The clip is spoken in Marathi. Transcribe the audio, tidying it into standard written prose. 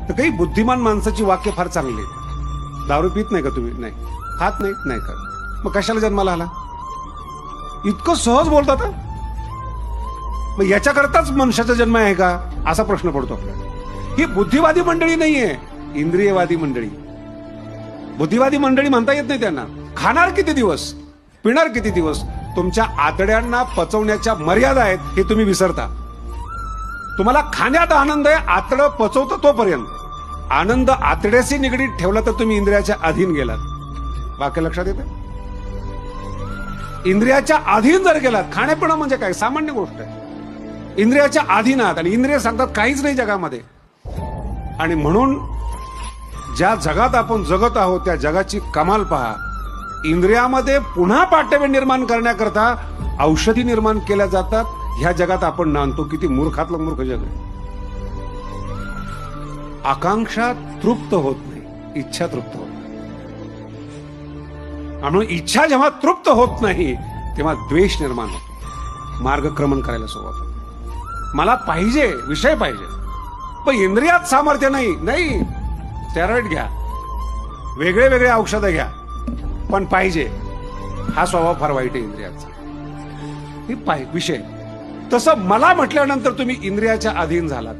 तर काही बुद्धिमान माणसाची वाक्य फार चांगली आहेत. दारू पित नाही का तुम्ही? नाही. खात नाही? नाही का? मग कशाला जन्माला आला? इतकं सहज बोलतात हा? मग याच्याकरताच मनुष्याचा जन्म आहे का असा प्रश्न पडतो आपल्याला. ही बुद्धिवादी मंडळी नाहीये, इंद्रियवादी मंडळी. बुद्धिवादी मंडळी म्हणता येत नाही त्यांना. खाणार किती दिवस, पिणार किती दिवस, तुमच्या आतड्यांना पचवण्याच्या मर्यादा आहेत हे तुम्ही विसरता. तुम्हाला खाण्यात आनंद आहे, आतडं पचवतं तोपर्यंत. आनंद आतड्याशी निगडीत ठेवला तर तुम्ही इंद्रियाच्या अधीन गेलात. वाक्य लक्षात येतं? इंद्रियाच्या अधीन जर गेलात, खाण्यापिणं म्हणजे काय सामान्य गोष्ट आहे. इंद्रियाच्या अधीन आहात आणि इंद्रिय सांगतात काहीच नाही जगामध्ये. आणि म्हणून ज्या जगात आपण जगत आहोत त्या जगाची कमाल पहा. इंद्रियामध्ये पुन्हा पाठ्यवे निर्माण करण्याकरता औषधी निर्माण केल्या जातात. ह्या जगात आपण नांदतो. किती मूर्खातलं मूर्ख जग आहे. आकांक्षा तृप्त होत नाही, इच्छा तृप्त होत नाही. म्हणून इच्छा जेव्हा तृप्त होत नाही तेव्हा द्वेष निर्माण होतो, मार्गक्रमण करायला सुरुवात होते. मला पाहिजे, विषय पाहिजे, पण इंद्रियात सामर्थ्य नाही. नाही, स्टेरॉइड घ्या, वेगळे वेगळे औषधं घ्या, पण पाहिजे. हा स्वभाव फार वाईट आहे इंद्रियाचा. हे विषय. तसं मला म्हटल्यानंतर तुम्ही इंद्रियाच्या अधीन झालात.